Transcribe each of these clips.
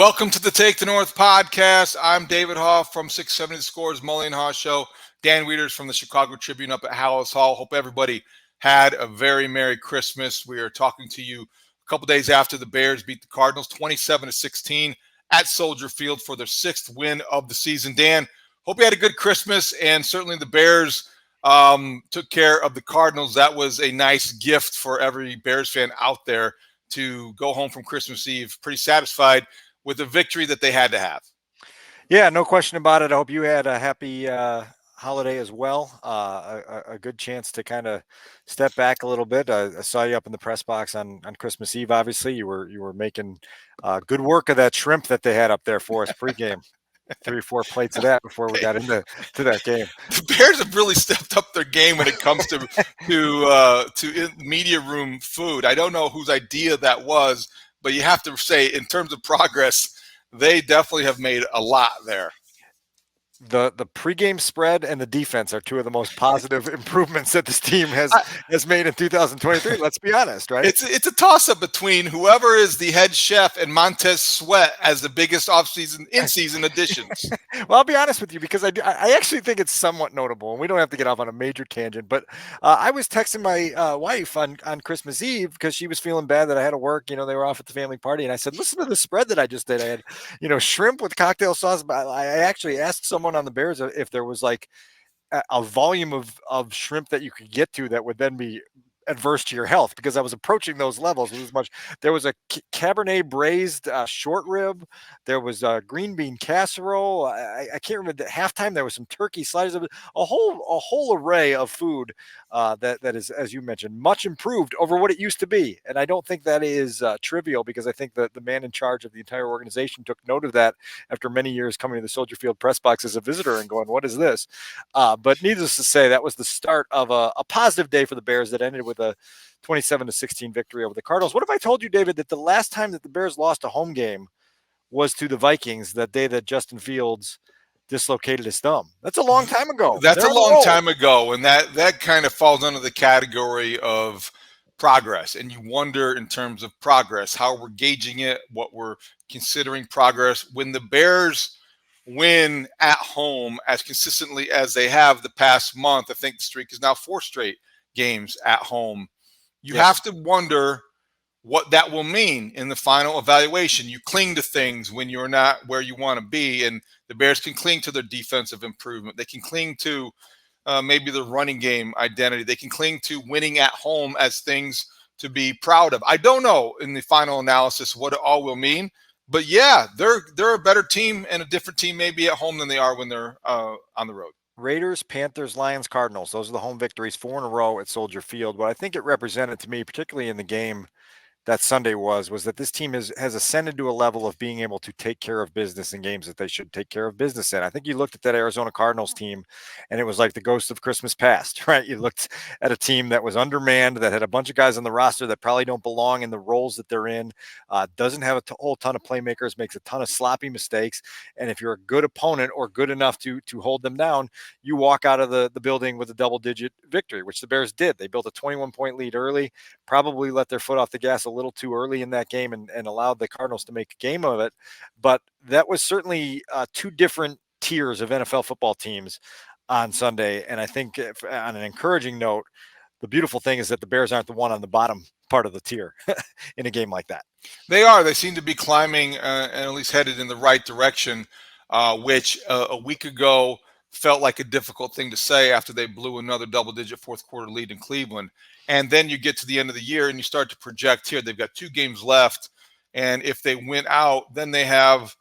Welcome to the Take the North podcast. I'm David Haugh from 670 Scores, Mully and Haugh Show. Dan Wiederer from the Chicago Tribune up at Howell's Hall. Hope everybody had a very Merry Christmas. We are talking to you a couple days after the Bears beat the Cardinals 27-16 at Soldier Field for their sixth win of the season. Dan, hope you had a good Christmas, and certainly the Bears took care of the Cardinals. That was a nice gift for every Bears fan out there to go home from Christmas Eve pretty satisfied with a victory that they had to have. Yeah, no question about it. I hope you had a happy holiday as well. A good chance to kind of step back a little bit. I saw you up in the press box on Christmas Eve. Obviously, you were making good work of that shrimp that they had up there for us pregame. 3 or 4 plates of that before we got into that game. The Bears have really stepped up their game when it comes to media room food. I don't know whose idea that was, but you have to say, in terms of progress, they definitely have made a lot there. The pregame spread and the defense are two of the most positive improvements that this team has made in 2023. Let's be honest, right? It's a toss-up between whoever is the head chef and Montez Sweat as the biggest in-season additions. Well, I'll be honest with you, because I actually think it's somewhat notable, and we don't have to get off on a major tangent, but I was texting my wife on Christmas Eve because she was feeling bad that I had to work. They were off at the family party, and I said, listen to the spread that I just did. I had, shrimp with cocktail sauce. I actually asked someone on the Bears if there was like a volume of shrimp that you could get to that would then be adverse to your health, because I was approaching those levels as much. There was a Cabernet braised short rib. There was a green bean casserole. I can't remember. At halftime there was some turkey sliders. A whole array of food that is, as you mentioned, much improved over what it used to be. And I don't think that is trivial, because I think that the man in charge of the entire organization took note of that after many years coming to the Soldier Field press box as a visitor and going, what is this? But needless to say, that was the start of a positive day for the Bears that ended with a 27-16 victory over the Cardinals. What if I told you, David, that the last time that the Bears lost a home game was to the Vikings, that day that Justin Fields dislocated his thumb? That's a long time ago. That's a long time ago, and that kind of falls under the category of progress. And you wonder, in terms of progress, how we're gauging it, what we're considering progress. When the Bears win at home as consistently as they have the past month, I think the streak is now 4 straight games at home. You have to wonder what that will mean in the final evaluation. You cling to things when you're not where you want to be, and the Bears can cling to their defensive improvement. They can cling to maybe the running game identity. They can cling to winning at home as things to be proud of. I don't know in the final analysis what it all will mean, but yeah, they're a better team and a different team maybe at home than they are when they're on the road. Raiders, Panthers, Lions, Cardinals. Those are the home victories, 4 in a row at Soldier Field. What I think it represented to me, particularly in the game that Sunday, was that this team has ascended to a level of being able to take care of business in games that they should take care of business in. I think you looked at that Arizona Cardinals team, and it was like the ghost of Christmas past, right? You looked at a team that was undermanned, that had a bunch of guys on the roster that probably don't belong in the roles that they're in, doesn't have a whole ton of playmakers, makes a ton of sloppy mistakes. And if you're a good opponent or good enough to hold them down, you walk out of the building with a double-digit victory, which the Bears did. They built a 21-point lead early, probably let their foot off the gas a little too early in that game and allowed the Cardinals to make a game of it. But that was certainly 2 different tiers of NFL football teams on Sunday. And I think on an encouraging note, the beautiful thing is that the Bears aren't the one on the bottom part of the tier in a game like that. They are. They seem to be climbing and at least headed in the right direction, which a week ago felt like a difficult thing to say after they blew another double-digit fourth quarter lead in Cleveland. And then you get to the end of the year and you start to project here. They've got 2 games left. And if they win out, then they have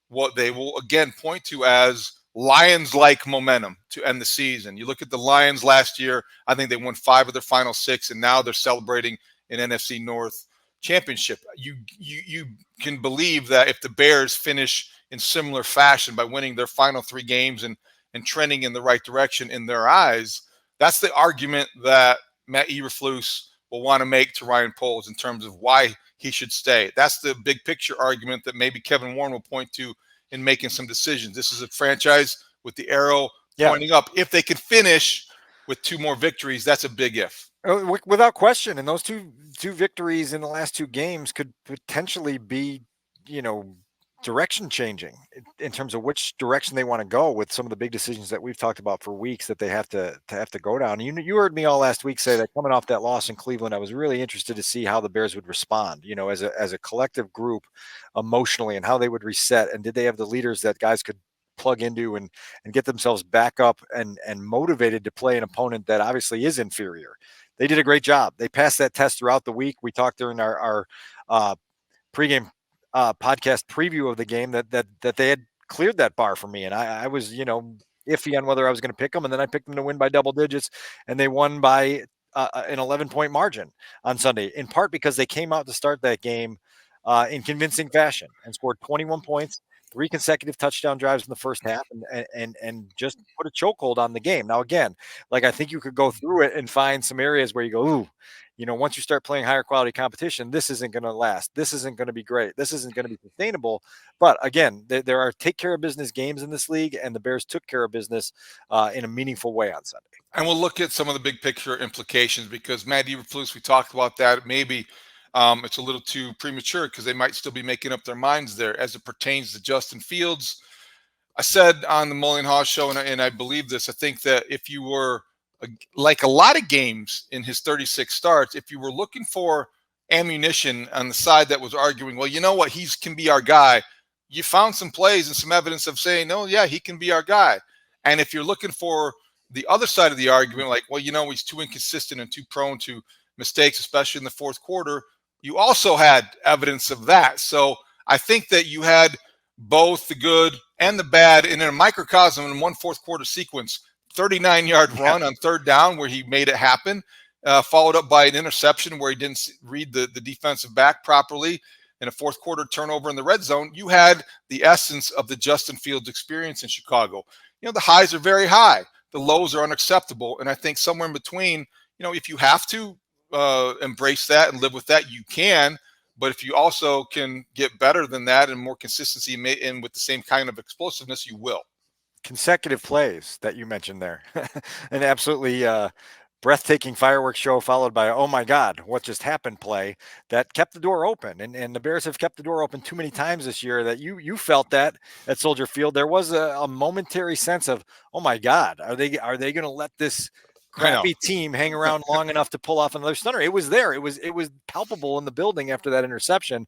what they will again point to as Lions-like momentum to end the season. You look at the Lions last year, I think they won 5 of their final 6, and now they're celebrating an NFC North championship. You can believe that if the Bears finish in similar fashion by winning their final 3 games and trending in the right direction in their eyes, that's the argument that Matt Eberflus will want to make to Ryan Poles in terms of why he should stay. That's the big picture argument that maybe Kevin Warren will point to in making some decisions. This is a franchise with the arrow pointing up. If they could finish with 2 more victories, that's a big if. Without question. And those two victories in the last 2 games could potentially be, direction changing in terms of which direction they want to go with some of the big decisions that we've talked about for weeks that they have to go down. You heard me all last week say that coming off that loss in Cleveland, I was really interested to see how the Bears would respond, as a collective group emotionally, and how they would reset, and did they have the leaders that guys could plug into and get themselves back up and motivated to play an opponent that obviously is inferior. They did a great job. They passed that test throughout the week. We talked during our uh, pregame podcast preview of the game that they had cleared that bar for me, and I was iffy on whether I was going to pick them, and then I picked them to win by double digits, and they won by an 11-point margin on Sunday, in part because they came out to start that game in convincing fashion and scored 21 points. 3 consecutive touchdown drives in the first half, and just put a chokehold on the game. Now, again, like I think you could go through it and find some areas where you go, ooh, once you start playing higher quality competition, this isn't going to last. This isn't going to be great. This isn't going to be sustainable. But again, there are take care of business games in this league, and the Bears took care of business in a meaningful way on Sunday. And we'll look at some of the big picture implications, because Matt Eberflus, we talked about that. Maybe it's a little too premature because they might still be making up their minds there as it pertains to Justin Fields. I said on the Mully and Haugh show, and I believe this, I think that if you were, like a lot of games in his 36 starts, if you were looking for ammunition on the side that was arguing, well, you know what, he can be our guy, you found some plays and some evidence of saying, no, yeah, he can be our guy. And if you're looking for the other side of the argument, like, well, he's too inconsistent and too prone to mistakes, especially in the fourth quarter, you also had evidence of that. So I think that you had both the good and the bad, and in a microcosm in one fourth quarter sequence. 39-yard run on third down where he made it happen, followed up by an interception where he didn't read the defensive back properly, in a fourth quarter turnover in the red zone. You had the essence of the Justin Fields experience in Chicago. The highs are very high. The lows are unacceptable. And I think somewhere in between, if you have to embrace that and live with that, you can. But if you also can get better than that and more consistency and with the same kind of explosiveness, you will. Consecutive plays that you mentioned there, an absolutely breathtaking fireworks show followed by, oh my God, what just happened play that kept the door open. And the Bears have kept the door open too many times this year that you felt that at Soldier Field. There was a momentary sense of, oh my God, are they going to let this crappy team hang around long enough to pull off another stunner? It was there. It was palpable in the building after that interception.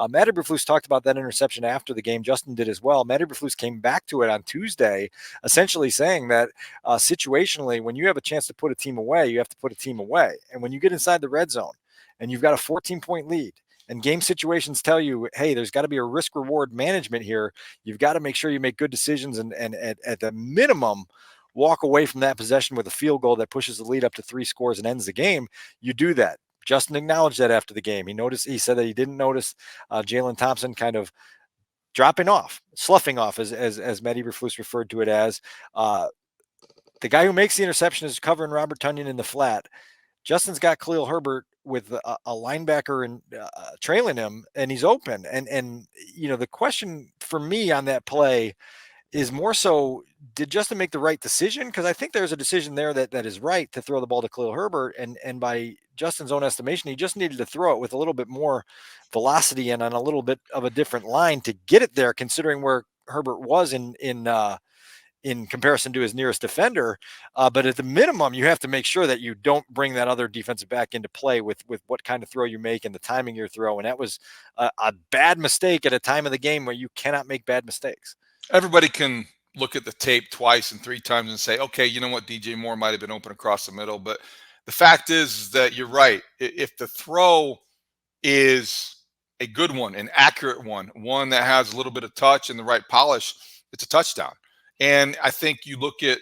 Matt Eberflus talked about that interception after the game. Justin did as well. Matt Eberflus came back to it on Tuesday, essentially saying that situationally, when you have a chance to put a team away, you have to put a team away. And when you get inside the red zone and you've got a 14-point lead, and game situations tell you, hey, there's got to be a risk reward management here. You've got to make sure you make good decisions and at the minimum, walk away from that possession with a field goal that pushes the lead up to 3 scores and ends the game. You do that. Justin acknowledged that after the game. He said that he didn't notice Jalen Thompson kind of dropping off, sloughing off, as Matt Eberflus referred to it as. The guy who makes the interception is covering Robert Tonyan in the flat. Justin's got Khalil Herbert with a linebacker and trailing him, and he's open. And the question for me on that play is more so, did Justin make the right decision? Because I think there's a decision there that is right to throw the ball to Khalil Herbert. And by Justin's own estimation, he just needed to throw it with a little bit more velocity and on a little bit of a different line to get it there, considering where Herbert was in comparison to his nearest defender. But at the minimum, you have to make sure that you don't bring that other defensive back into play with what kind of throw you make and the timing of your throw. And that was a bad mistake at a time of the game where you cannot make bad mistakes. Everybody can look at the tape twice and 3 times and say, okay, you know what, DJ Moore might have been open across the middle. But the fact is that you're right. If the throw is a good one, an accurate one that has a little bit of touch and the right polish, it's a touchdown. And I think you look at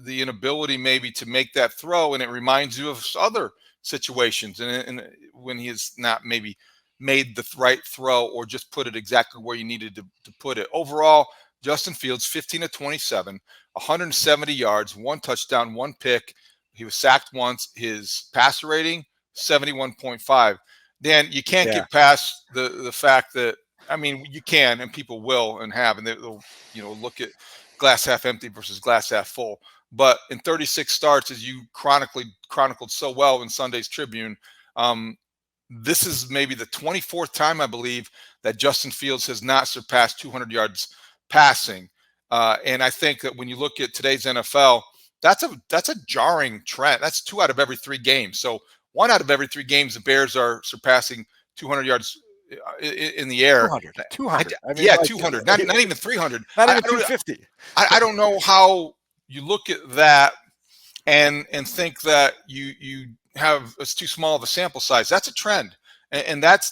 the inability maybe to make that throw, and it reminds you of other situations and when he has not maybe made the right throw or just put it exactly where you needed to put it. Overall, Justin Fields, 15 of 27, 170 yards, 1 touchdown, 1 pick. He was sacked once. His passer rating, 71.5. Dan, you can't get past the fact that, I mean, you can, and people will and have, and they'll look at glass half empty versus glass half full. But in 36 starts, as you chronicled so well in Sunday's Tribune, this is maybe the 24th time, I believe, that Justin Fields has not surpassed 200 yards passing. And I think that when you look at today's NFL, that's a jarring trend. That's 2 out of every 3 games. So 1 out of every 3 games, the Bears are surpassing 200 yards in the air. 200. 200. I mean, Yeah, like, 200, not even 300. not I even don't, 250. I don't know how you look at that and think that you have it's too small of a sample size. That's a trend, and that's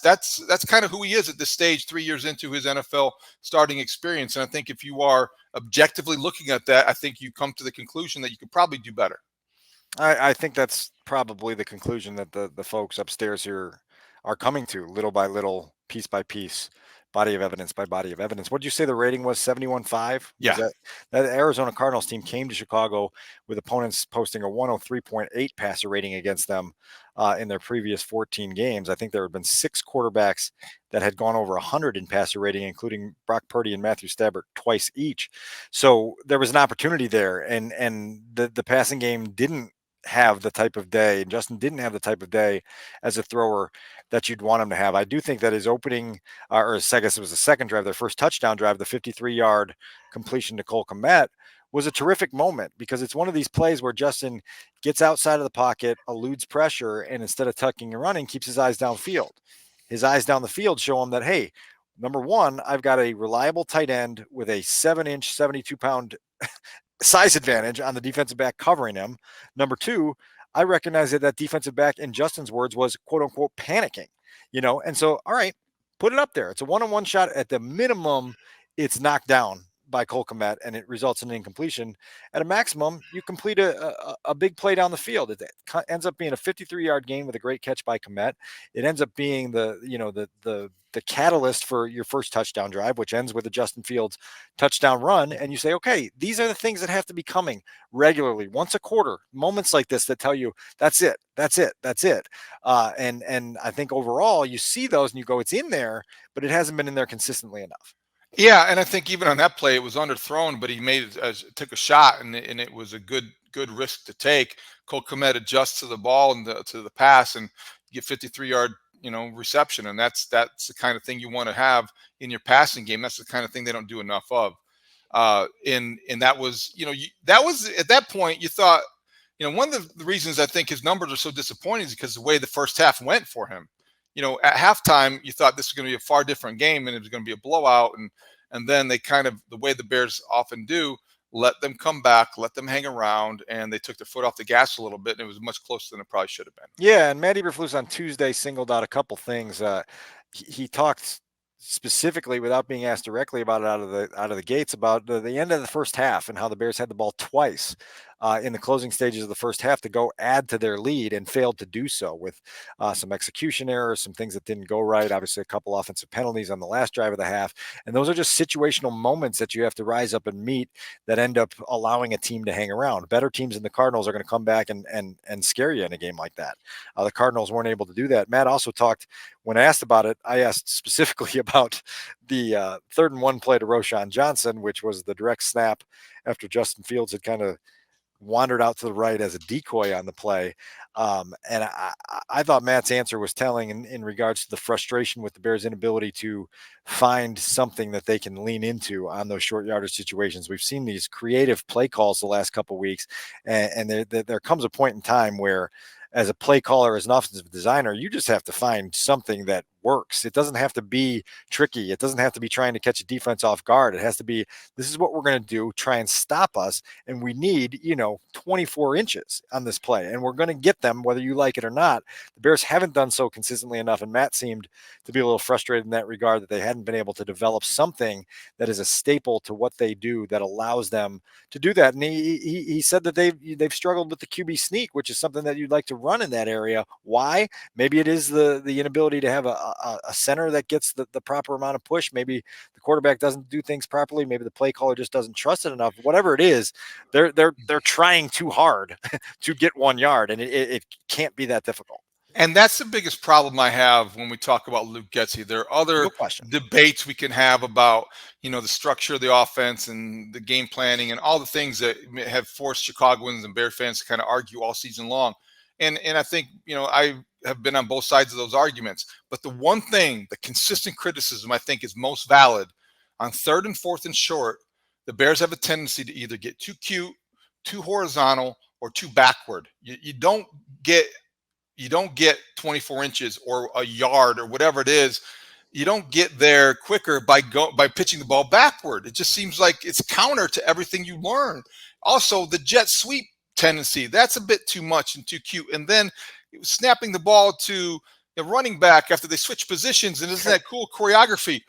kind of who he is at this stage, 3 years into his NFL starting experience. And I think if you are objectively looking at that, I think you come to the conclusion that you could probably do better. I think that's probably the conclusion that the folks upstairs here are coming to, little by little, piece by piece, body of evidence by body of evidence. What did you say the rating was? 71.5? Was Yeah. that Arizona Cardinals team came to Chicago with opponents posting a 103.8 passer rating against them in their previous 14 games. I think there had been 6 quarterbacks that had gone over 100 in passer rating, including Brock Purdy and Matthew Stafford twice each. So there was an opportunity there, and the passing game didn't have the type of day, and Justin didn't have the type of day as a thrower that you'd want him to have. I do think that his opening, or I guess it was the second drive, their first touchdown drive, the 53-yard completion to Cole Kmet, was a terrific moment because it's one of these plays where Justin gets outside of the pocket, eludes pressure, and instead of tucking and running, keeps his eyes downfield. His eyes down the field show him that, hey, number one, I've got a reliable tight end with a 7-inch, 72-pound size advantage on the defensive back covering him. Number two, I recognize that defensive back, in Justin's words, was quote unquote panicking, and so, all right, put it up there. It's a one-on-one shot. At the minimum, it's knocked down by Cole Kmet and it results in an incompletion. At a maximum, you complete a big play down the field. It ends up being a 53-yard game with a great catch by Kmet. It ends up being the catalyst for your first touchdown drive, which ends with a Justin Fields touchdown run. And you say, okay, these are the things that have to be coming regularly, once a quarter, moments like this that tell you that's it. And I think overall you see those and you go, it's in there, but it hasn't been in there consistently enough. Yeah, and I think even on that play, it was underthrown, but he took a shot, and it was a good risk to take. Cole Kmet adjusts to the ball and to the pass, and get 53-yard reception, and that's the kind of thing you want to have in your passing game. That's the kind of thing they don't do enough of. And that was that was at that point you thought one of the reasons I think his numbers are so disappointing is because the way the first half went for him. At halftime, you thought this was going to be a far different game and it was going to be a blowout. And then they kind of, the way the Bears often do, let them come back, let them hang around, and they took their foot off the gas a little bit, and it was much closer than it probably should have been. Yeah, and Matt Eberflus on Tuesday singled out a couple things. He talked specifically, without being asked directly about it out of the gates, about the end of the first half and how the Bears had the ball twice in the closing stages of the first half to go add to their lead and failed to do so with some execution errors, some things that didn't go right. Obviously, a couple offensive penalties on the last drive of the half. And those are just situational moments that you have to rise up and meet that end up allowing a team to hang around. Better teams than the Cardinals are going to come back and scare you in a game like that. The Cardinals weren't able to do that. Matt also talked, when asked about it, I asked specifically about the 3rd and 1 play to Roschon Johnson, which was the direct snap after Justin Fields had kind of wandered out to the right as a decoy on the play. And I thought Matt's answer was telling in regards to the frustration with the Bears' inability to find something that they can lean into on those short yardage situations. We've seen these creative play calls the last couple of weeks, and there comes a point in time where, as a play caller, as an offensive designer, you just have to find something that works. It doesn't have to be tricky. It doesn't have to be trying to catch a defense off guard. It has to be, this is what we're going to do, try and stop us. And we need, 24 inches on this play. And we're going to get them whether you like it or not. The Bears haven't done so consistently enough. And Matt seemed to be a little frustrated in that regard, that they hadn't been able to develop something that is a staple to what they do that allows them to do that. And he said that they've struggled with the QB sneak, which is something that you'd like to run in that area. Why? Maybe it is the inability to have a center that gets the proper amount of push. Maybe the quarterback doesn't do things properly. Maybe the play caller just doesn't trust it enough. Whatever it is, they're trying too hard to get 1 yard, and it can't be that difficult. And that's the biggest problem I have when we talk about Luke Getsy. There are other debates we can have about, the structure of the offense and the game planning and all the things that have forced Chicagoans and Bear fans to kind of argue all season long. And I think, have been on both sides of those arguments. But the one thing, the consistent criticism I think is most valid on 3rd and 4th and short, the Bears have a tendency to either get too cute, too horizontal, or too backward. You don't get 24 inches or a yard or whatever it is. You don't get there quicker by pitching the ball backward. It just seems like it's counter to everything you learn. Also, the jet sweep tendency, that's a bit too much and too cute. And then snapping the ball to the running back after they switch positions, and isn't that cool choreography?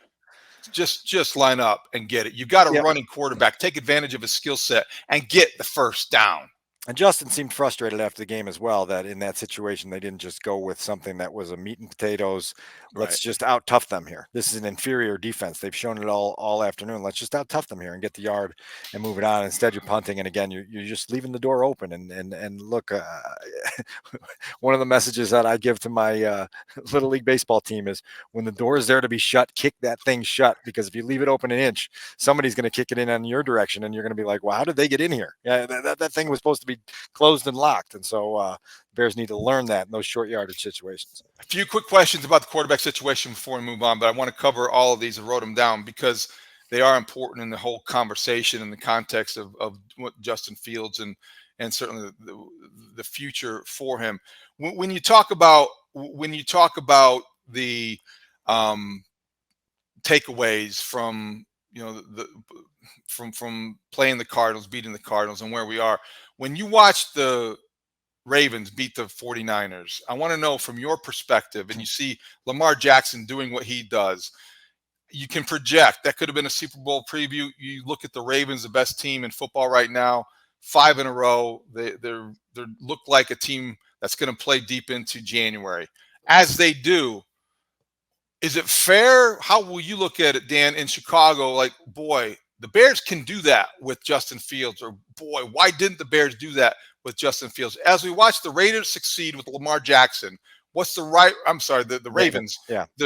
Just line up and get it. You've got a running quarterback. Take advantage of his skill set and get the first down. And Justin seemed frustrated after the game as well, that in that situation, they didn't just go with something that was a meat and potatoes. Let's just out tough them here. This is an inferior defense. They've shown it all afternoon. Let's just out tough them here and get the yard and move it on. Instead, you're punting. And again, you're just leaving the door open. And look, one of the messages that I give to my Little League baseball team is, when the door is there to be shut, kick that thing shut. Because if you leave it open an inch, somebody's going to kick it in on your direction. And you're going to be like, well, how did they get in here? Yeah, that thing was supposed to be closed and locked. And so Bears need to learn that in those short yardage situations. A few quick questions about the quarterback situation before we move on, but I want to cover all of these and wrote them down because they are important in the whole conversation in the context of what Justin Fields and certainly the future for him. When you talk about the takeaways from from playing the Cardinals, beating the Cardinals, and where we are, when you watch the Ravens beat the 49ers, I want to know from your perspective, and you see Lamar Jackson doing what he does, you can project that could have been a Super Bowl preview. You look at the Ravens, the best team in football right now, 5 in a row. They look like a team that's going to play deep into January. As they do, is it fair? How will you look at it, Dan, in Chicago? Like, boy, the Bears can do that with Justin Fields, or boy, why didn't the Bears do that with Justin Fields? As we watch the Raiders succeed with Lamar Jackson, the Ravens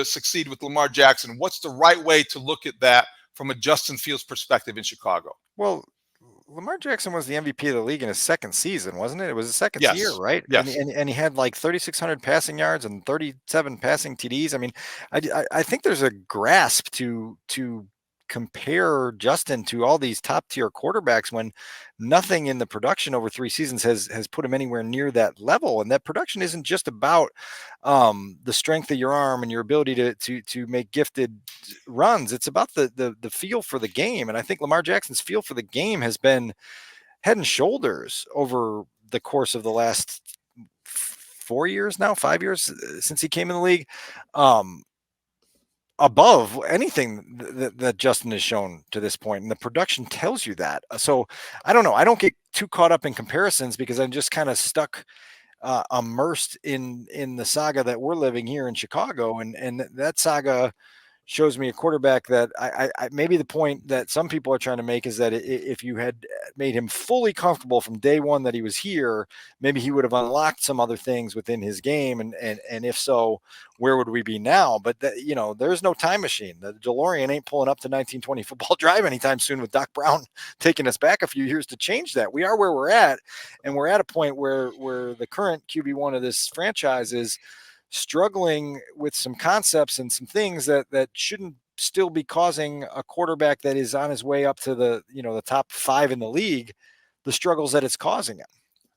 succeed with Lamar Jackson. What's the right way to look at that from a Justin Fields perspective in Chicago? Well, Lamar Jackson was the MVP of the league in his second season, wasn't it? It was his second year, right? Yes. And he had like 3,600 passing yards and 37 passing TDs. I mean, I think there's a grasp to compare Justin to all these top tier quarterbacks when nothing in the production over 3 seasons has put him anywhere near that level. And that production isn't just about the strength of your arm and your ability to make gifted runs. It's about the feel for the game. And I think Lamar Jackson's feel for the game has been head and shoulders over the course of the last 4 years now, 5 years since he came in the league. Above anything that Justin has shown to this point, and the production tells you that. So I don't know. I don't get too caught up in comparisons because I'm just kind of stuck, immersed in the saga that we're living here in Chicago, and that saga shows me a quarterback that I maybe the point that some people are trying to make is that if you had made him fully comfortable from day one that he was here, maybe he would have unlocked some other things within his game. And if so, where would we be now? But there's no time machine. The DeLorean ain't pulling up to 1920 football drive anytime soon with Doc Brown taking us back a few years to change that. We are where we're at, and we're at a point where the current QB1 of this franchise is struggling with some concepts and some things that shouldn't still be causing a quarterback that is on his way up to the top 5 in the league, the struggles that it's causing him.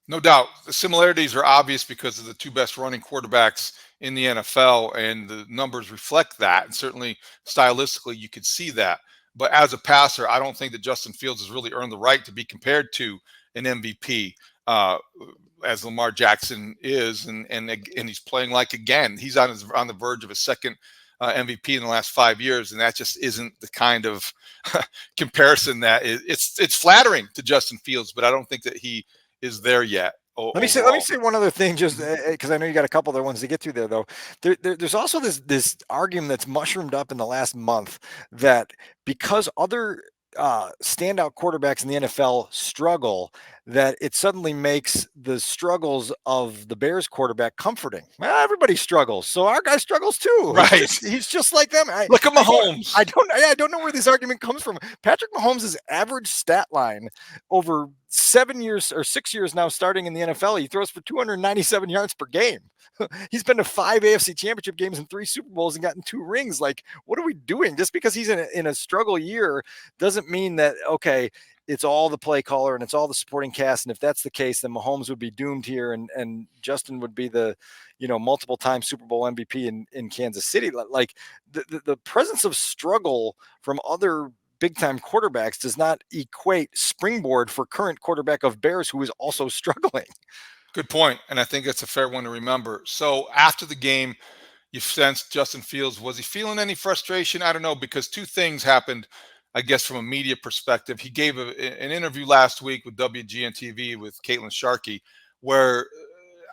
No doubt. The similarities are obvious because of the 2 best running quarterbacks in the NFL, and the numbers reflect that. And certainly stylistically, you could see that. But as a passer, I don't think that Justin Fields has really earned the right to be compared to an MVP. As Lamar Jackson is, and he's playing like, again, he's on the verge of his second MVP in the last 5 years, and that just isn't the kind of comparison that it's flattering to Justin Fields, but I don't think that he is there yet. Let me say one other thing, just because I know you got a couple other ones to get to there, though. There's also this argument that's mushroomed up in the last month that because other standout quarterbacks in the NFL struggle, that it suddenly makes the struggles of the Bears quarterback comforting. Well, everybody struggles, so our guy struggles too. Right. He's just like them. Look at I don't Mahomes. I don't know where this argument comes from. Patrick Mahomes' average stat line over 7 years or 6 years now, starting in the NFL, he throws for 297 yards per game. He's been to 5 AFC Championship games and 3 Super Bowls and gotten 2 rings. Like, what are we doing? Just because he's in a struggle year doesn't mean that okay, it's all the play caller and it's all the supporting cast. And if that's the case, then Mahomes would be doomed here, and Justin would be the, multiple time Super Bowl MVP in Kansas City. Like the presence of struggle from other big time quarterbacks does not equate springboard for current quarterback of Bears who is also struggling. Good point, and I think it's a fair one to remember. So after the game, you sensed Justin Fields. Was he feeling any frustration? I don't know, because two things happened, I guess, from a media perspective. He gave an interview last week with WGN TV with Caitlin Sharkey, where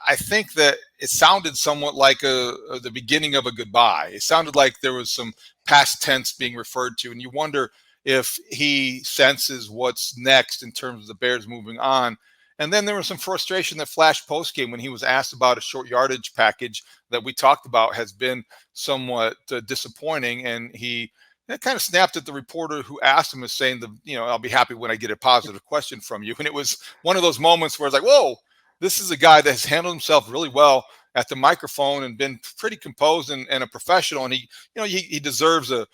I think that it sounded somewhat like the beginning of a goodbye. It sounded like there was some past tense being referred to, and you wonder if he senses what's next in terms of the Bears moving on. And then there was some frustration that flashed post game when he was asked about a short yardage package that we talked about has been somewhat disappointing, and he kind of snapped at the reporter who asked him, as saying, I'll be happy when I get a positive question from you. And it was one of those moments where it's like, whoa, this is a guy that has handled himself really well at the microphone and been pretty composed and a professional. And he deserves a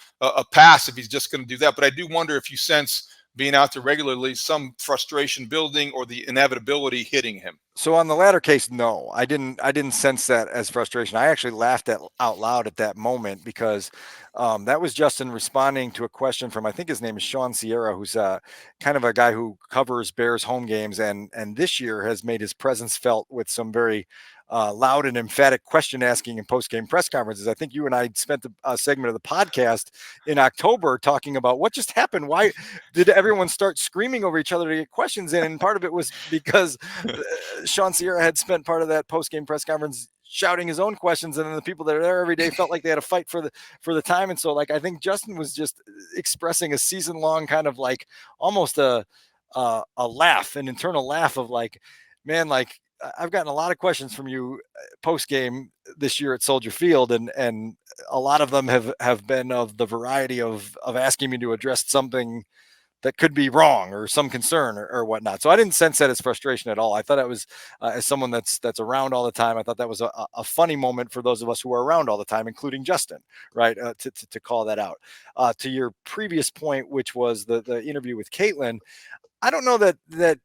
pass if he's just going to do that. But I do wonder if you sense, being out there regularly, some frustration building or the inevitability hitting him. So on the latter case, no, I didn't sense that as frustration. I actually laughed out loud at that moment because that was Justin responding to a question from, I think his name is Sean Sierra, who's kind of a guy who covers Bears home games and this year has made his presence felt with some very loud and emphatic question asking in post-game press conferences. I think you and I spent a segment of the podcast in October talking about what just happened. Why did everyone start screaming over each other to get questions in? And part of it was because Sean Sierra had spent part of that post-game press conference shouting his own questions, and then the people that are there every day felt like they had to fight for the time. And so, like, I think Justin was just expressing a season-long kind of like almost a laugh, an internal laugh of like, man, like, I've gotten a lot of questions from you post game this year at Soldier Field, and a lot of them have been of the variety of asking me to address something that could be wrong or some concern or whatnot. So I didn't sense that as frustration at all. I thought it was as someone that's around all the time. I thought that was a funny moment for those of us who are around all the time, including Justin, right? To call that out. To your previous point, which was the interview with Caitlin, I don't know that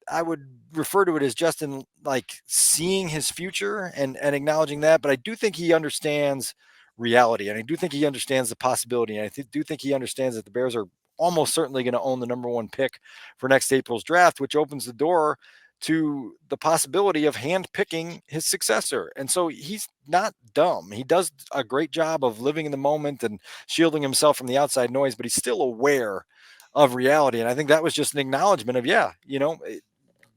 I would refer to it as Justin like seeing his future and acknowledging that, but I do think he understands reality, and I do think he understands the possibility, and I do think he understands that the Bears are almost certainly going to own the number 1 pick for next April's draft, which opens the door to the possibility of hand-picking his successor. And so he's not dumb. He does a great job of living in the moment and shielding himself from the outside noise, but he's still aware of reality. And I think that was just an acknowledgement of,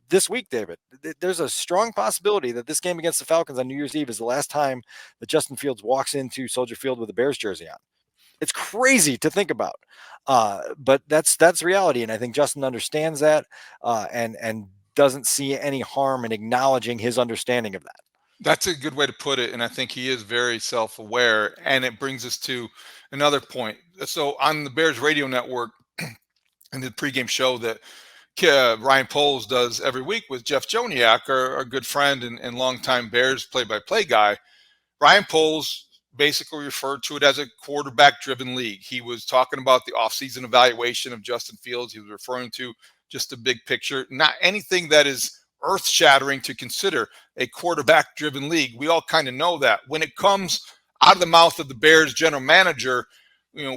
this week, David, there's a strong possibility that this game against the Falcons on New Year's Eve is the last time that Justin Fields walks into Soldier Field with a Bears jersey on. It's crazy to think about, but that's reality, and I think Justin understands that, and doesn't see any harm in acknowledging his understanding of that. That's a good way to put it, and I think he is very self-aware. And it brings us to another point. So on the Bears radio network, in the pregame show that Ryan Poles does every week with Jeff Joniak, our good friend and longtime Bears play-by-play guy, Ryan Poles basically referred to it as a quarterback-driven league. He was talking about the offseason evaluation of Justin Fields. He was referring to just the big picture, not anything that is earth-shattering to consider a quarterback-driven league. We all kind of know that. When it comes out of the mouth of the Bears general manager,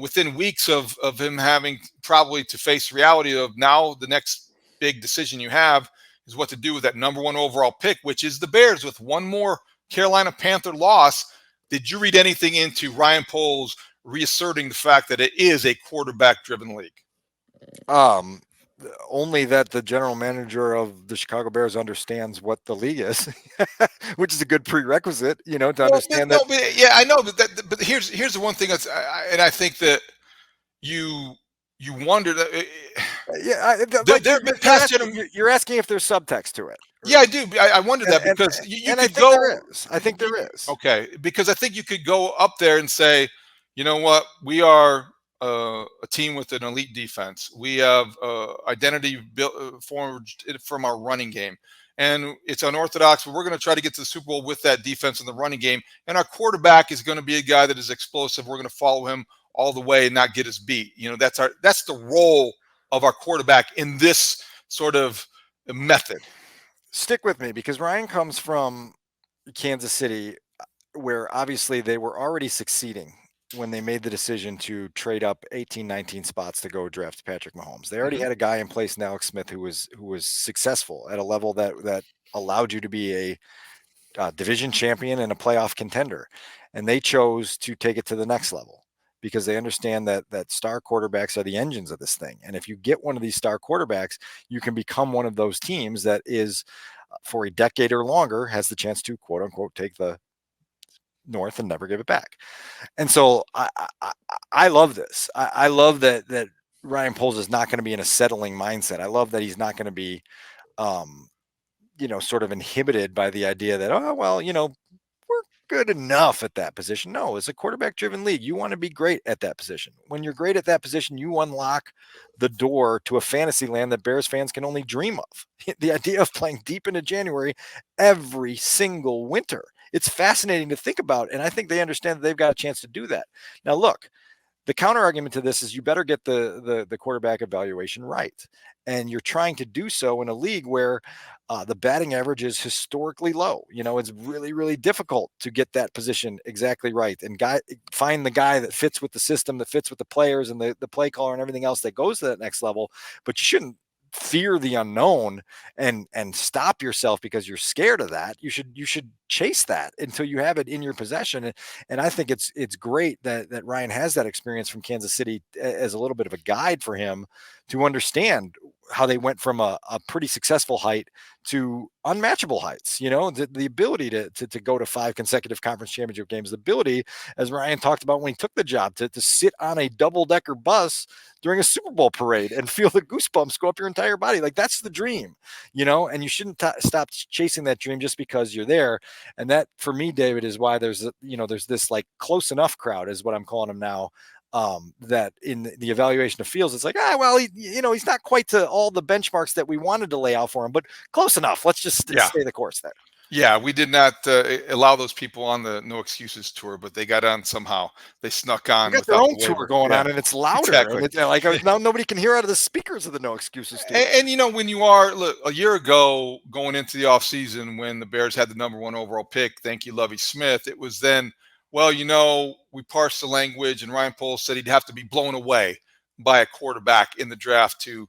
within weeks of him having probably to face reality of now the next big decision you have is what to do with that number 1 overall pick, which is the Bears with one more Carolina Panther loss. Did you read anything into Ryan Poles reasserting the fact that it is a quarterback-driven league? Only that the general manager of the Chicago Bears understands what the league is, which is a good prerequisite, to understand that. Yeah, I know, but here's the one thing and I think that you wonder that Like There have been past gentlemen. you're asking if there's subtext to it. Yeah, I do. I wonder that And because you and I could think go. there is. I think there is. Okay, because I think you could go up there and say, you know what, we are a team with an elite defense. We have identity built forged from our running game, and it's unorthodox. But we're going to try to get to the Super Bowl with that defense in the running game, and our quarterback is going to be a guy that is explosive. We're going to follow him all the way and not get us beat. That's the role of our quarterback in this sort of method. Stick with me because Ryan comes from Kansas City, where obviously they were already succeeding when they made the decision to trade up 18, 19 spots to go draft Patrick Mahomes. They already Mhm. had a guy in place in Alex Smith who was successful at a level that allowed you to be a division champion and a playoff contender, and they chose to take it to the next level because they understand that star quarterbacks are the engines of this thing. And if you get one of these star quarterbacks, you can become one of those teams that is for a decade or longer has the chance to quote unquote take the North and never give it back. And so I love this. I love that Ryan Poles is not going to be in a settling mindset. I love that he's not going to be, um, sort of inhibited by the idea that, oh, well, we're good enough at that position. No, it's a quarterback driven league. You want to be great at that position. When you're great at that position, you unlock the door to a fantasy land that Bears fans can only dream of. The idea of playing deep into January every single winter. It's fascinating to think about. And I think they understand that they've got a chance to do that. Now, look, the counter argument to this is you better get the quarterback evaluation right, and you're trying to do so in a league where the batting average is historically low. It's really difficult to get that position exactly right and find the guy that fits with the system, that fits with the players and the play caller and everything else that goes to that next level. But you shouldn't fear the unknown and stop yourself because you're scared of that. You should chase that until you have it in your possession. And I think it's great that Ryan has that experience from Kansas City as a little bit of a guide for him to understand how they went from a pretty successful height to unmatchable heights. The ability to go to 5 consecutive conference championship games, the ability, as Ryan talked about when he took the job, to sit on a double-decker bus during a Super Bowl parade and feel the goosebumps go up your entire body. Like, that's the dream, and you shouldn't stop chasing that dream just because you're there. And that, for me, David, is why there's this like close enough crowd is what I'm calling them now. That in the evaluation of Fields, it's like, well, he's not quite to all the benchmarks that we wanted to lay out for him, but close enough. Let's just stay the course there. Yeah, we did not allow those people on the No Excuses tour, but they got on somehow. They snuck They on got their without own the tour waiver. going Yeah, on, and it's louder. exactly. And now nobody can hear out of the speakers of the No Excuses tour. And when you are, look, a year ago going into the offseason when the Bears had the #1 overall pick, thank you, Lovie Smith, it was then, well, we parsed the language, and Ryan Poles said he'd have to be blown away by a quarterback in the draft to,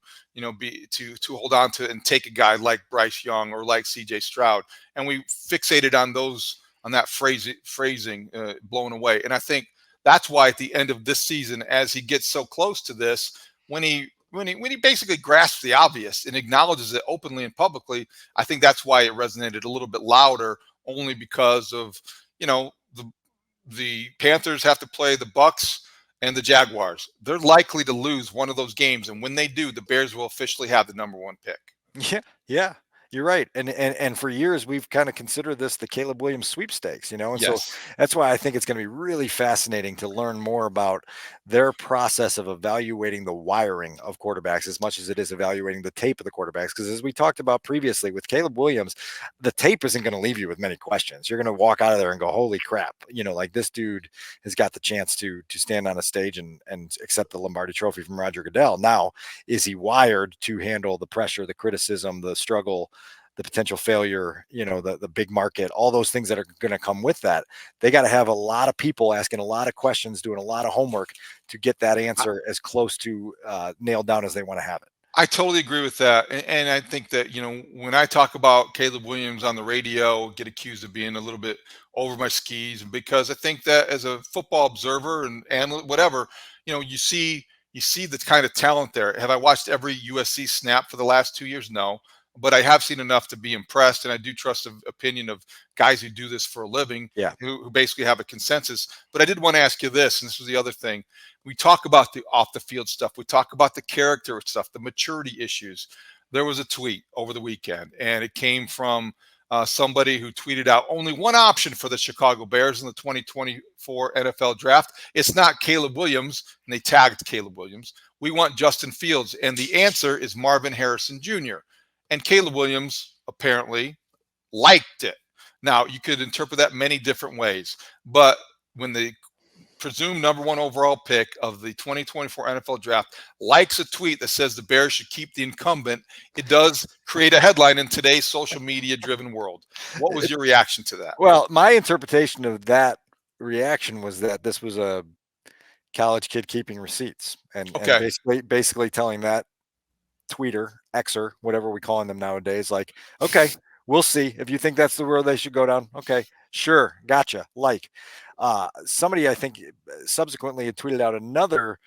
be to hold on to and take a guy like Bryce Young or like CJ Stroud. And we fixated on that phrasing, blown away. And I think that's why at the end of this season, as he gets so close to this, when he basically grasps the obvious and acknowledges it openly and publicly, I think that's why it resonated a little bit louder, only because of, the Panthers have to play the Bucks and the Jaguars. They're likely to lose one of those games, and when they do, the Bears will officially have the #1 pick. Yeah, you're right. And for years we've kind of considered this the Caleb Williams sweepstakes, and so Yes. that's why I think it's going to be really fascinating to learn more about their process of evaluating the wiring of quarterbacks as much as it is evaluating the tape of the quarterbacks. Because as we talked about previously with Caleb Williams, the tape isn't going to leave you with many questions. You're going to walk out of there and go, holy crap, like this dude has got the chance to stand on a stage and accept the Lombardi Trophy from Roger Goodell. Now, is he wired to handle the pressure, the criticism, the struggle, the potential failure, the big market, all those things that are going to come with that? They got to have a lot of people asking a lot of questions, doing a lot of homework to get that answer as close to nailed down as they want to have it. I totally agree with that. And I think that, when I talk about Caleb Williams on the radio, get accused of being a little bit over my skis, because I think that as a football observer and analyst, whatever, you see the kind of talent there. Have I watched every USC snap for the last 2 years? No. but I have seen enough to be impressed, and I do trust the opinion of guys who do this for a living, Yeah. who basically have a consensus. But I did want to ask you this, and this was the other thing. We talk about the off the field stuff. We talk about the character stuff, the maturity issues. There was a tweet over the weekend, and it came from somebody who tweeted out only one option for the Chicago Bears in the 2024 NFL draft. It's not Caleb Williams, and they tagged Caleb Williams. We want Justin Fields, and the answer is Marvin Harrison Jr. And Caleb Williams apparently liked it. Now, you could interpret that many different ways, but when the presumed number one overall pick of the 2024 NFL draft likes a tweet that says the Bears should keep the incumbent, it does create a headline in today's social media driven world. What was your reaction to that? Well, my interpretation of that reaction was that this was a college kid keeping receipts and basically telling that tweeter, Xer, whatever we're calling them nowadays, like, okay, we'll see. If you think that's the road they should go down, okay, sure, gotcha. Like, somebody I think subsequently had tweeted out another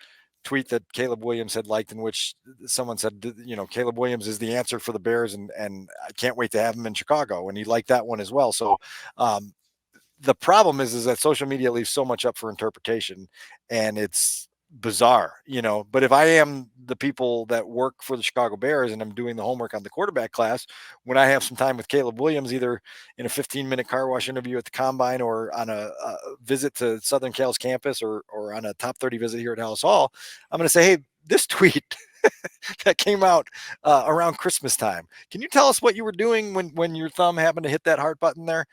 tweet that Caleb Williams had liked, in which someone said, Caleb Williams is the answer for the Bears, and I can't wait to have him in Chicago. And he liked that one as well. So the problem is that social media leaves so much up for interpretation, and it's bizarre, but if I am the people that work for the Chicago Bears and I'm doing the homework on the quarterback class, when I have some time with Caleb Williams, either in a 15-minute car wash interview at the combine or on a visit to Southern Cal's campus or on a top 30 visit here at Hallis Hall, I'm going to say, hey, this tweet that came out around Christmas time, can you tell us what you were doing when your thumb happened to hit that heart button there?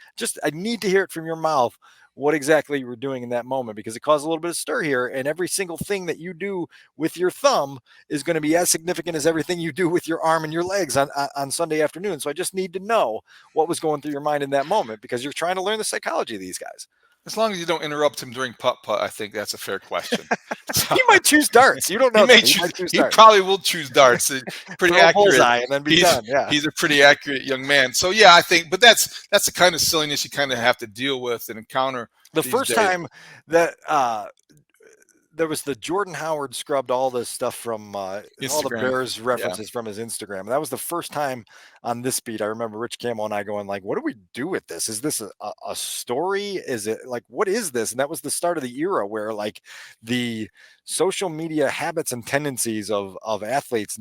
I need to hear it from your mouth, what exactly you were doing in that moment, because it caused a little bit of stir here. And every single thing that you do with your thumb is going to be as significant as everything you do with your arm and your legs on Sunday afternoon. So I just need to know what was going through your mind in that moment, because you're trying to learn the psychology of these guys. As long as you don't interrupt him during putt-putt, I think that's a fair question. So, he might choose darts. You don't know. He probably will choose darts. Pretty accurate. And then be done. Yeah. He's a pretty accurate young man. So yeah, I think, but that's the kind of silliness you kind of have to deal with and encounter. The first time that there was the Jordan Howard scrubbed all this stuff from all the Bears references from his Instagram. And that was the first time on this beat. I remember Rich Campbell and I going like, what do we do with this? Is this a story? Is it like, what is this? And that was the start of the era where like the social media habits and tendencies of athletes,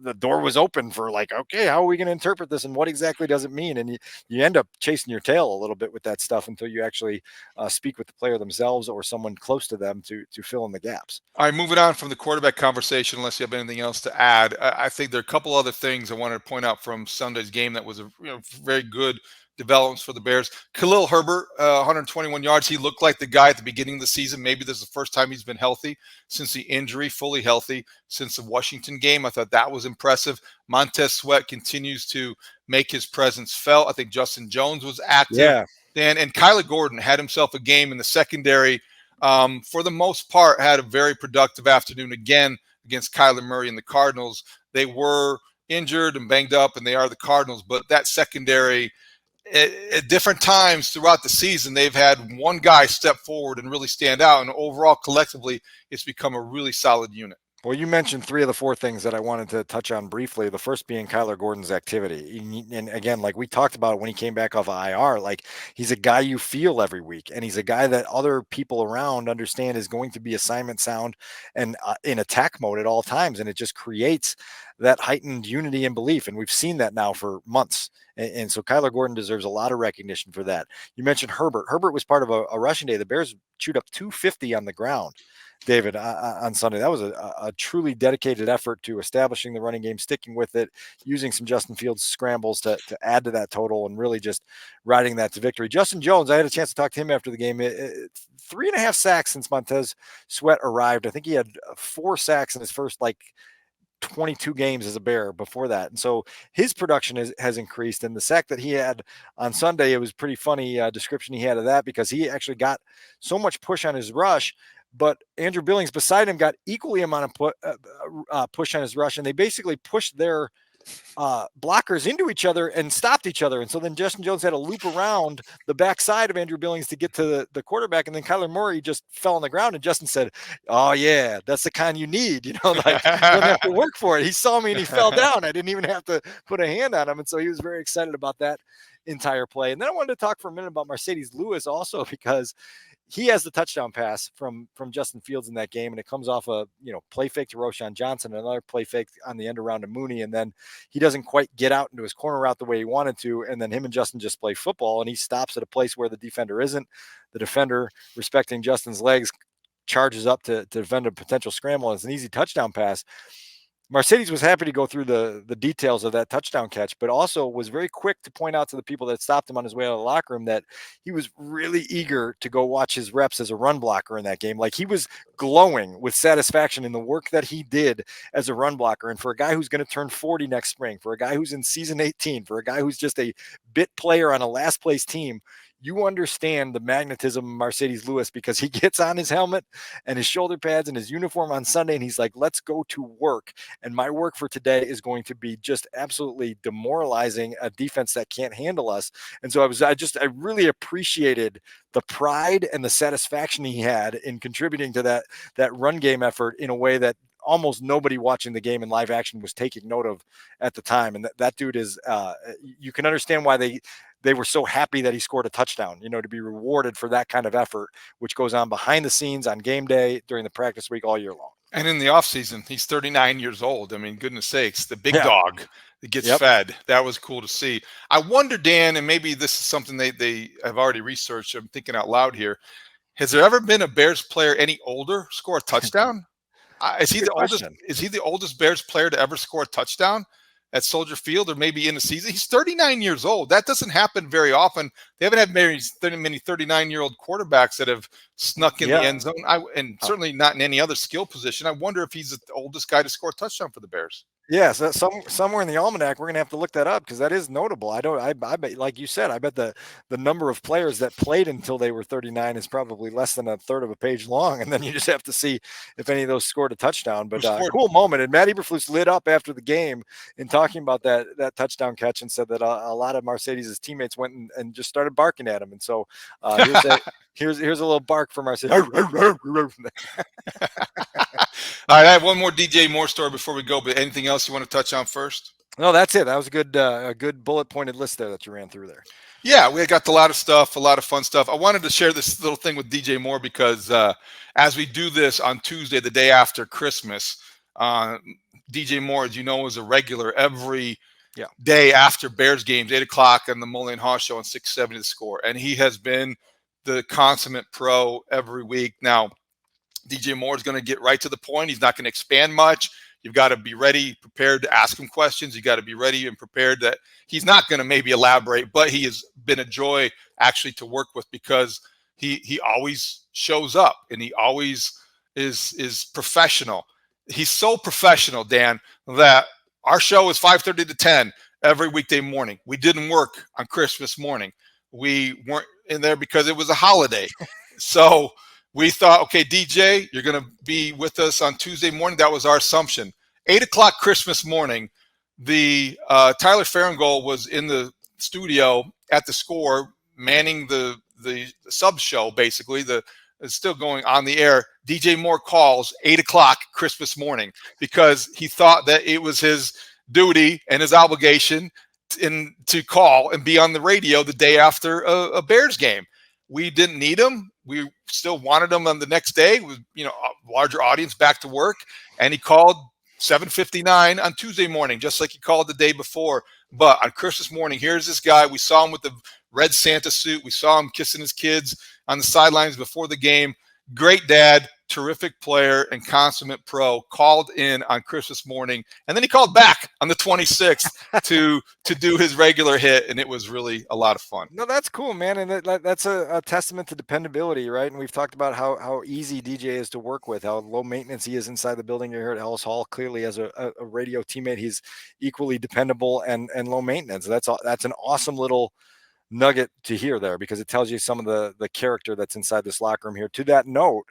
the door was open for like, okay, how are we going to interpret this, and what exactly does it mean? And you end up chasing your tail a little bit with that stuff until you actually speak with the player themselves or someone close to them to fill in the gaps. All right, moving on from the quarterback conversation, unless you have anything else to add, I think there are a couple other things I wanted to point out from Sunday's game that was a very good developments for the Bears. Khalil Herbert, 121 yards. He looked like the guy at the beginning of the season. Maybe this is the first time he's been healthy since the injury, fully healthy since the Washington game. I thought that was impressive. Montez Sweat continues to make his presence felt. I think Justin Jones was active. Yeah. And Kyler Gordon had himself a game in the secondary. For the most part, had a very productive afternoon again against Kyler Murray and the Cardinals. They were injured and banged up, and they are the Cardinals, but that secondary, at different times throughout the season, they've had one guy step forward and really stand out. And overall, collectively, it's become a really solid unit. Well, you mentioned three of the four things that I wanted to touch on briefly. The first being Kyler Gordon's activity. And again, like we talked about when he came back off of IR, like he's a guy you feel every week. And he's a guy that other people around understand is going to be assignment sound and in attack mode at all times. And it just creates that heightened unity and belief. And we've seen that now for months. And so Kyler Gordon deserves a lot of recognition for that. You mentioned Herbert. Herbert was part of a rushing day. The Bears chewed up 250 on the ground, David, on Sunday. That was a truly dedicated effort to establishing the running game, sticking with it, using some Justin Fields scrambles to add to that total, and really just riding that to victory. Justin Jones, I had a chance to talk to him after the game. 3.5 sacks since Montez Sweat arrived. I think he had 4 sacks in his first 22 games as a Bear before that. And so his production has increased. And the sack that he had on Sunday, it was pretty funny description he had of that, because he actually got so much push on his rush, but Andrew Billings beside him got equally amount of push on his rush. And they basically pushed their blockers into each other and stopped each other. And so then Justin Jones had to loop around the backside of Andrew Billings to get to the quarterback. And then Kyler Murray just fell on the ground. And Justin said, "Oh, yeah, that's the kind you need. Like you don't have to work for it. He saw me and he fell down. I didn't even have to put a hand on him." And so he was very excited about that entire play. And then I wanted to talk for a minute about Mercedes Lewis also, because he has the touchdown pass from Justin Fields in that game, and it comes off a play fake to Roshan Johnson, another play fake on the end around to Mooney, and then he doesn't quite get out into his corner route the way he wanted to, and then him and Justin just play football, and he stops at a place where the defender isn't. The defender, respecting Justin's legs, charges up to defend a potential scramble, and it's an easy touchdown pass. Mercedes was happy to go through the details of that touchdown catch, but also was very quick to point out to the people that stopped him on his way out of the locker room that he was really eager to go watch his reps as a run blocker in that game. Like, he was glowing with satisfaction in the work that he did as a run blocker. And for a guy who's going to turn 40 next spring, for a guy who's in season 18, for a guy who's just a bit player on a last place team, you understand the magnetism of Mercedes Lewis, because he gets on his helmet and his shoulder pads and his uniform on Sunday, and he's like, "Let's go to work. And my work for today is going to be just absolutely demoralizing a defense that can't handle us." And so I really appreciated the pride and the satisfaction he had in contributing to that run game effort in a way that almost nobody watching the game in live action was taking note of at the time. And that dude is, you can understand why they were so happy that he scored a touchdown, to be rewarded for that kind of effort, which goes on behind the scenes on game day, during the practice week, all year long. And in the offseason, he's 39 years old. I mean, goodness sakes, the big dog that gets fed. That was cool to see. I wonder, Dan, and maybe this is something they have already researched. I'm thinking out loud here. Has there ever been a Bears player any older score a touchdown? Is he the oldest? Is he the oldest Bears player to ever score a touchdown at Soldier Field, or maybe in a season? He's 39 years old. That doesn't happen very often. They haven't had many 39-year-old quarterbacks that have snuck in the end zone, and certainly not in any other skill position. I wonder if he's the oldest guy to score a touchdown for the Bears. Yeah, so somewhere in the almanac, we're gonna have to look that up, because that is notable. I bet, like you said, I bet the number of players that played until they were 39 is probably less than a third of a page long, and then you just have to see if any of those scored a touchdown. But cool moment. And Matt Eberflus lit up after the game in talking about that touchdown catch, and said that a lot of Mercedes' teammates went and just started barking at him. And so here's a little bark from Mercedes. All right, I have one more DJ Moore story before we go, but anything else you want to touch on first? No, that's it. That was a good bullet pointed list there that you ran through there. Yeah, we got a lot of stuff, a lot of fun stuff. I wanted to share this little thing with DJ Moore because as we do this on Tuesday, the day after Christmas, DJ Moore, as you know, is a regular every day after Bears games, 8 o'clock on the Mully and Haugh show on 670 The Score. And he has been the consummate pro every week. Now, DJ Moore is going to get right to the point. He's not going to expand much. You've got to be ready, prepared to ask him questions. You got to be ready and prepared that he's not going to maybe elaborate, but he has been a joy actually to work with, because he always shows up and he always is professional. He's so professional, Dan, that our show is 5:30 to 10 every weekday morning. We didn't work on Christmas morning. We weren't in there because it was a holiday. So we thought, okay, DJ, you're going to be with us on Tuesday morning. That was our assumption. 8 o'clock Christmas morning, the Tyler Farringall was in the studio at The Score, manning the sub show, basically. It's still going on the air. DJ Moore calls 8 o'clock Christmas morning because he thought that it was his duty and his obligation to call and be on the radio the day after a Bears game. We didn't need him. We still wanted him on the next day with, a larger audience back to work. And he called 7:59 on Tuesday morning, just like he called the day before. But on Christmas morning, here's this guy. We saw him with the red Santa suit. We saw him kissing his kids on the sidelines before the game. Great dad, terrific player, and consummate pro. Called in on Christmas morning, and then he called back on the 26th to do his regular hit, and it was really a lot of fun. No, that's cool, man, and that's a testament to dependability, right? And we've talked about how easy DJ is to work with, how low maintenance he is inside the building. You're here at Ellis Hall. Clearly, as a radio teammate, he's equally dependable and low maintenance. That's an awesome little nugget to hear there, because it tells you some of the character that's inside this locker room here. To that note,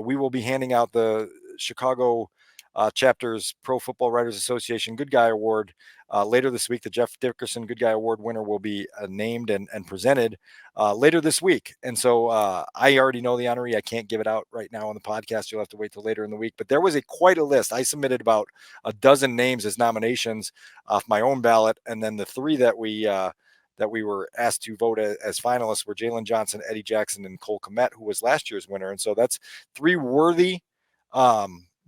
we will be handing out the Chicago chapter's Pro Football Writers Association Good Guy Award. Later this week, the Jeff Dickerson Good Guy Award winner will be named and presented later this week. And so I already know the honoree. I can't give it out right now on the podcast. You'll have to wait till later in the week. But there was quite a list. I submitted about a dozen names as nominations off my own ballot. And then the three that we were asked to vote as finalists were Jalen Johnson, Eddie Jackson, and Cole Kmet, who was last year's winner. And so that's three worthy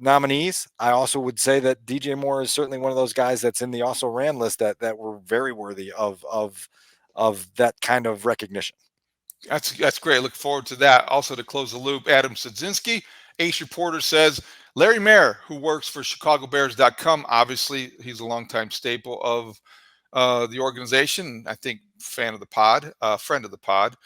nominees. I also would say that DJ Moore is certainly one of those guys that's in the also ran list that were very worthy of that kind of recognition. That's great. Look forward to that. Also, to close the loop, Adam Sadzinski, Ace reporter, says Larry Mayer, who works for ChicagoBears.com, obviously he's a longtime staple of the organization. I think friend of the pod.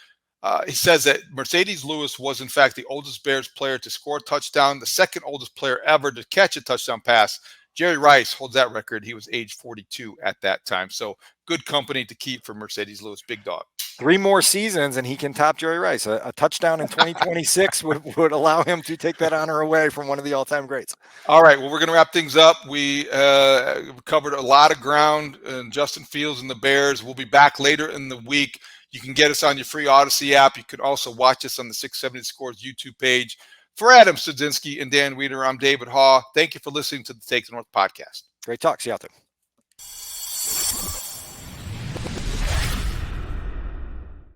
He says that Mercedes Lewis was, in fact, the oldest Bears player to score a touchdown, the second oldest player ever to catch a touchdown pass. Jerry Rice holds that record. He was age 42 at that time. So good company to keep for Mercedes Lewis. Big dog. 3 more seasons and he can top Jerry Rice. A touchdown in 2026 would allow him to take that honor away from one of the all-time greats. All right, well, we're going to wrap things up. We covered a lot of ground, Justin Fields and the Bears. We'll be back later in the week. You can get us on your free Odyssey app. You can also watch us on the 670 Scores YouTube page. For Adam Sadzinski and Dan Wiederer, I'm David Haugh. Thank you for listening to the Take the North podcast. Great talk. See you out there.